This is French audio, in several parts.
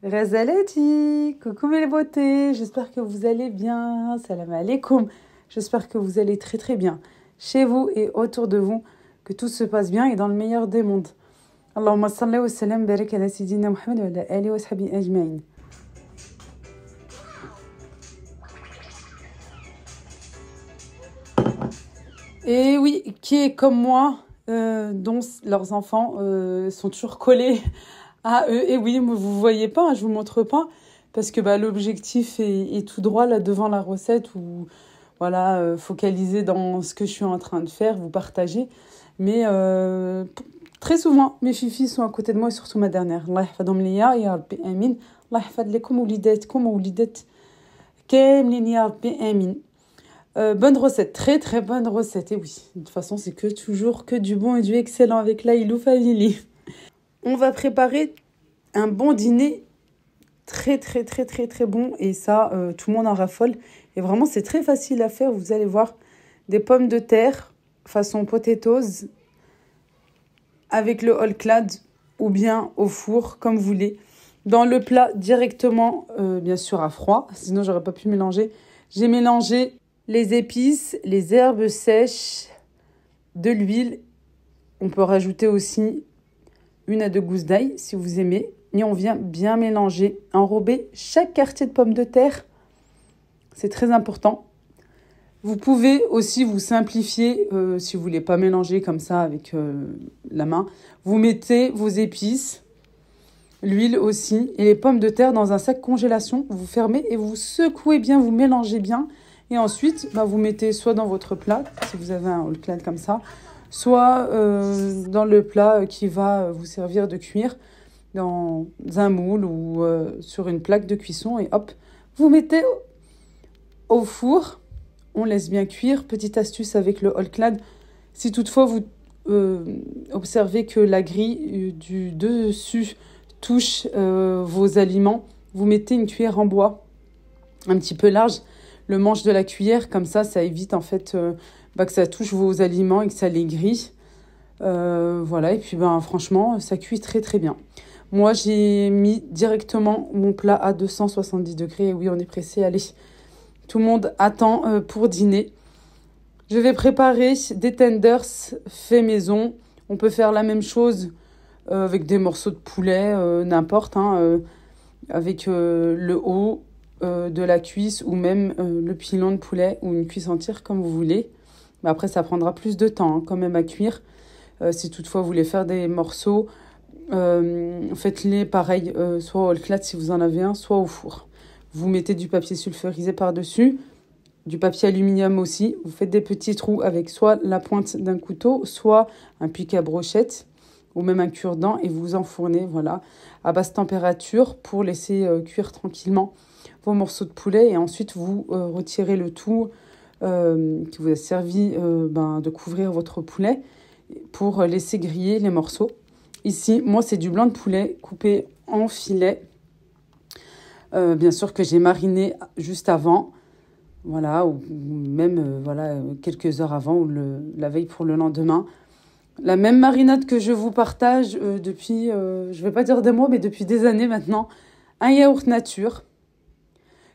Razalati, coucou mes beautés, j'espère que vous allez bien, salam alaikum, j'espère que vous allez très très bien, chez vous et autour de vous, que tout se passe bien et dans le meilleur des mondes. Allahumma salli wa sallam barik ala sayyidina Muhammad wa ala alihi wa sahbihi ajma'in. Et oui, qui est comme moi, dont leurs enfants sont toujours collés à eux. Et oui, vous ne voyez pas, hein, je ne vous montre pas, parce que l'objectif est tout droit là devant la recette, ou voilà, focaliser dans ce que je suis en train de faire, vous partager. Mais très souvent, mes fifis sont à côté de moi, et surtout ma dernière. Allah yahfadhom liya, ya Rabbi amin. Allah yahfad lekum oulidatkum wa oulidat kamlin ya Rabbi amin. Bonne recette, très très bonne recette. Et oui, de toute façon, c'est toujours que du bon et du excellent avec l'Aïlou Family. On va préparer un bon dîner très très très très très bon. Et ça, tout le monde en raffole. Et vraiment, c'est très facile à faire. Vous allez voir des pommes de terre façon potatoes avec le whole clad ou bien au four, comme vous voulez. Dans le plat directement, bien sûr à froid. Sinon, j'aurais pas pu mélanger. J'ai mélangé les épices, les herbes sèches, de l'huile. On peut rajouter aussi 1 à 2 gousses d'ail si vous aimez. Et on vient bien mélanger, enrober chaque quartier de pomme de terre. C'est très important. Vous pouvez aussi vous simplifier si vous voulez pas mélanger comme ça avec la main. Vous mettez vos épices, l'huile aussi et les pommes de terre dans un sac congélation. Vous fermez et vous secouez bien, vous mélangez bien. Et ensuite, vous mettez soit dans votre plat, si vous avez un whole clad comme ça, soit dans le plat qui va vous servir de cuire, dans un moule ou sur une plaque de cuisson. Et hop, vous mettez au four. On laisse bien cuire. Petite astuce avec le whole clad. Si toutefois vous observez que la grille du dessus touche vos aliments, vous mettez une cuillère en bois un petit peu large, le manche de la cuillère, comme ça évite en fait que ça touche vos aliments et que ça les grille. Voilà, et puis franchement, ça cuit très très bien. Moi, j'ai mis directement mon plat à 270 degrés. Et oui, on est pressé, allez. Tout le monde attend pour dîner. Je vais préparer des tenders faits maison. On peut faire la même chose avec des morceaux de poulet, n'importe, avec le haut de la cuisse ou même le pilon de poulet ou une cuisse entière comme vous voulez. Mais après, ça prendra plus de temps quand même à cuire. Si toutefois vous voulez faire des morceaux, faites-les pareil, soit au whole clad si vous en avez un, soit au four. Vous mettez du papier sulfurisé par-dessus, du papier aluminium aussi. Vous faites des petits trous avec soit la pointe d'un couteau, soit un pic à brochette ou même un cure-dent et vous enfournez, voilà, à basse température pour laisser cuire tranquillement vos morceaux de poulet. Et ensuite, vous retirez le tout qui vous a servi de couvrir votre poulet pour laisser griller les morceaux. Ici, moi, c'est du blanc de poulet coupé en filets. Bien sûr que j'ai mariné juste avant, voilà, ou même quelques heures avant ou la veille pour le lendemain. La même marinade que je vous partage depuis, je vais pas dire des mois, mais depuis des années maintenant. Un yaourt nature.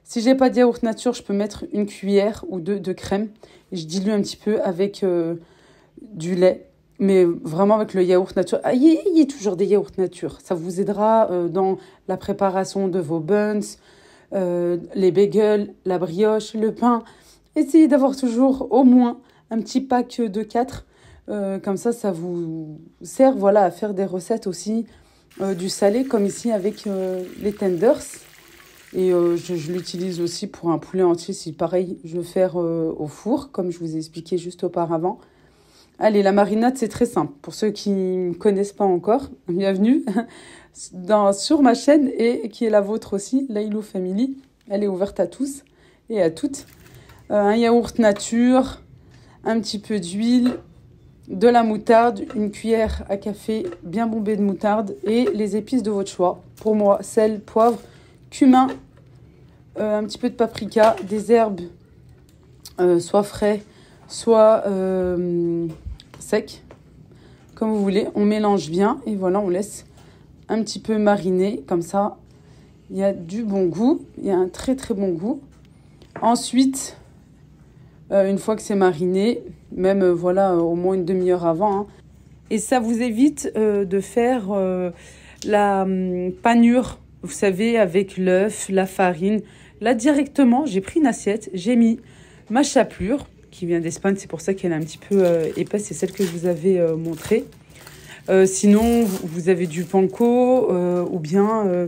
Si j'ai pas de yaourt nature, je peux mettre 1 cuillère ou 2 de crème. Et je dilue un petit peu avec du lait. Mais vraiment avec le yaourt nature. Ayez toujours des yaourts nature. Ça vous aidera dans la préparation de vos buns, les bagels, la brioche, le pain. Essayez d'avoir toujours au moins un petit pack de 4. Comme ça vous sert à faire des recettes aussi du salé, comme ici avec les tenders. Et je l'utilise aussi pour un poulet entier, si pareil, je veux faire au four, comme je vous ai expliqué juste auparavant. Allez, la marinade, c'est très simple. Pour ceux qui ne connaissent pas encore, bienvenue sur ma chaîne et qui est la vôtre aussi, l'Aïlou Family. Elle est ouverte à tous et à toutes. Un yaourt nature, un petit peu d'huile, de la moutarde, 1 cuillère à café bien bombée de moutarde et les épices de votre choix. Pour moi, sel, poivre, cumin, un petit peu de paprika, des herbes, soit frais, soit secs, comme vous voulez. On mélange bien et voilà, on laisse un petit peu mariner comme ça. Il y a du bon goût. Il y a un très très bon goût. Ensuite, une fois que c'est mariné, même voilà, au moins une demi-heure avant, hein. Et ça vous évite de faire la panure, vous savez, avec l'œuf, la farine. Là, directement, j'ai pris une assiette, j'ai mis ma chapelure, qui vient d'Espagne, c'est pour ça qu'elle est un petit peu épaisse, c'est celle que je vous avais montrée. Sinon, vous avez du panko ou bien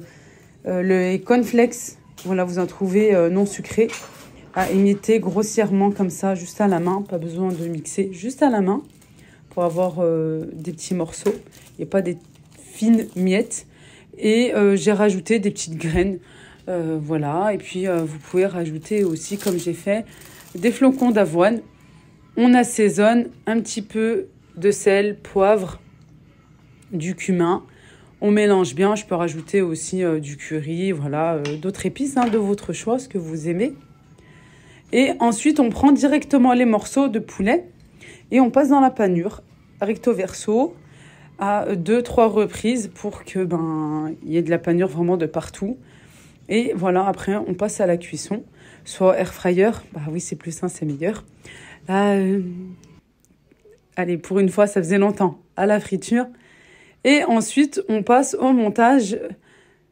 le cornflakes. Voilà, vous en trouvez non sucré, à émietter grossièrement comme ça, juste à la main. Pas besoin de mixer, juste à la main pour avoir des petits morceaux et pas des fines miettes. Et j'ai rajouté des petites graines. Voilà, et puis vous pouvez rajouter aussi, comme j'ai fait, des flocons d'avoine. On assaisonne un petit peu de sel, poivre, du cumin. On mélange bien. Je peux rajouter aussi du curry, voilà, d'autres épices hein, de votre choix, ce que vous aimez. Et ensuite, on prend directement les morceaux de poulet et on passe dans la panure, recto verso, à 2-3 reprises pour que il y ait de la panure vraiment de partout. Et voilà, après, on passe à la cuisson, soit air fryer. Bah oui, c'est plus sain, c'est meilleur. Allez, pour une fois, ça faisait longtemps, à la friture. Et ensuite, on passe au montage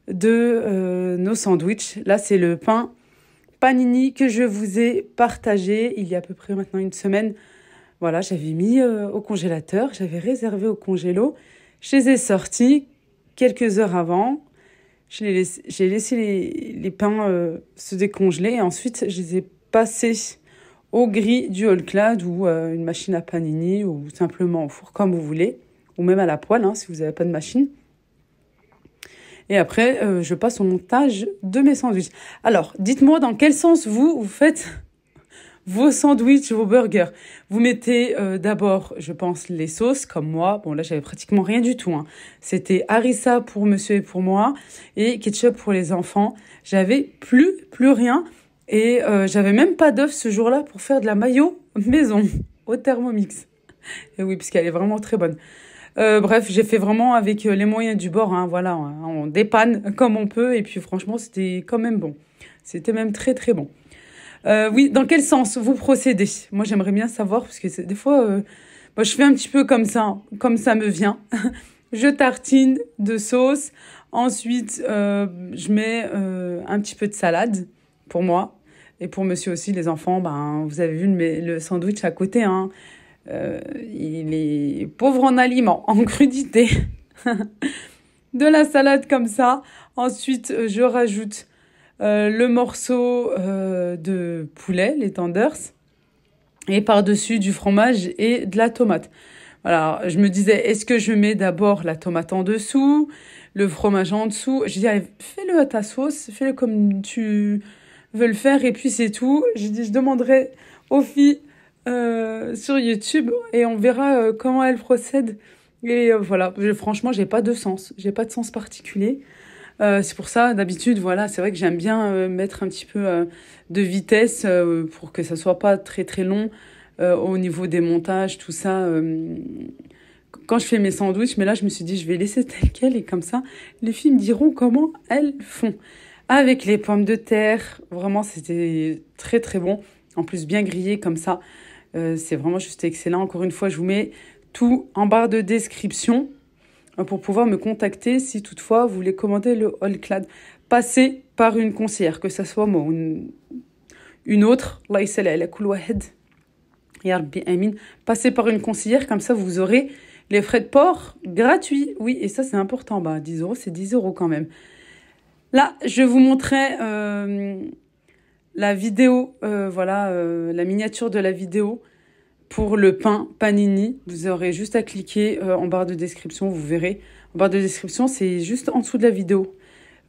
de nos sandwichs. Là, c'est le pain panini que je vous ai partagé il y a à peu près maintenant une semaine. Voilà, j'avais mis au congélateur, j'avais réservé au congélo. Je les ai sortis quelques heures avant. J'ai laissé les pains se décongeler et ensuite je les ai passés au grille du All-Clad ou une machine à panini ou simplement au four comme vous voulez, ou même à la poêle hein, si vous n'avez pas de machine. Et après, je passe au montage de mes sandwichs. Alors, dites-moi dans quel sens vous faites vos sandwichs, vos burgers. Vous mettez d'abord, je pense, les sauces, comme moi. Bon, là, j'avais pratiquement rien du tout, hein. C'était harissa pour monsieur et pour moi et ketchup pour les enfants. J'avais plus rien. Et j'avais même pas d'œuf ce jour-là pour faire de la mayo maison au Thermomix. Et oui, puisqu'elle est vraiment très bonne. Bref, j'ai fait vraiment avec les moyens du bord, hein, voilà, on dépanne comme on peut. Et puis franchement, c'était quand même bon. C'était même très très bon. Oui, dans quel sens vous procédez? Moi, j'aimerais bien savoir, parce que des fois, moi, je fais un petit peu comme ça me vient. Je tartine de sauce. Ensuite, je mets un petit peu de salade pour moi. Et pour monsieur aussi, les enfants, vous avez vu le sandwich à côté, hein. Il est pauvre en aliments, en crudités. De la salade comme ça. Ensuite, je rajoute le morceau de poulet, les tenders, et par-dessus du fromage et de la tomate. Voilà, je me disais, est-ce que je mets d'abord la tomate en dessous, le fromage en dessous? Je dis, allez, fais-le à ta sauce, fais-le comme tu veux le faire, et puis c'est tout. Je dis, je demanderai aux filles sur YouTube et on verra comment elles procèdent. Et voilà, franchement, j'ai pas de sens particulier. C'est pour ça, d'habitude, voilà, c'est vrai que j'aime bien mettre un petit peu de vitesse pour que ça soit pas très très long au niveau des montages, tout ça. Quand je fais mes sandwichs, mais là, je me suis dit, je vais laisser tel quel et comme ça, les filles me diront comment elles font. Avec les pommes de terre, vraiment, c'était très très bon. En plus, bien grillé comme ça, c'est vraiment juste excellent. Encore une fois, je vous mets tout en barre de description pour pouvoir me contacter si toutefois vous voulez commander le All-Clad. Passez par une conseillère, que ce soit moi ou une autre. Passez par une conseillère, comme ça vous aurez les frais de port gratuits. Oui, et ça c'est important. 10 euros, c'est 10 euros quand même. Là, je vous montrais la vidéo, la miniature de la vidéo pour le pain panini. Vous aurez juste à cliquer en barre de description, vous verrez. En barre de description, c'est juste en dessous de la vidéo.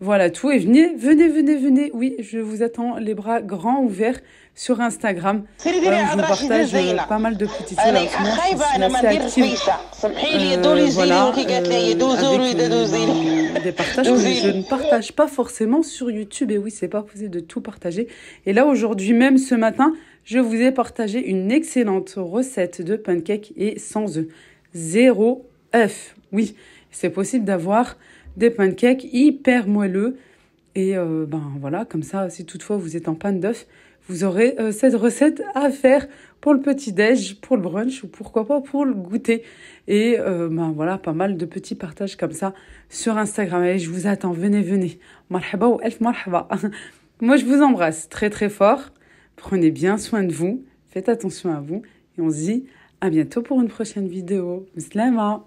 Voilà tout. Et venez. Oui, je vous attends les bras grands ouverts sur Instagram. Je vous partage pas mal de petites choses. Je suis assez active des partages que je ne partage pas forcément sur YouTube. Et oui, c'est pas possible de tout partager. Et là, aujourd'hui même, ce matin, je vous ai partagé une excellente recette de pancakes et sans œufs. 0 œufs. Oui, c'est possible d'avoir des pancakes hyper moelleux Et voilà, comme ça, si toutefois vous êtes en panne d'œufs, vous aurez cette recette à faire pour le petit-déj, pour le brunch ou pourquoi pas pour le goûter. Et voilà, pas mal de petits partages comme ça sur Instagram. Allez, je vous attends, venez. Marhaba ou elf marhaba. Moi, je vous embrasse très très fort. Prenez bien soin de vous, faites attention à vous et on se dit à bientôt pour une prochaine vidéo. Slama.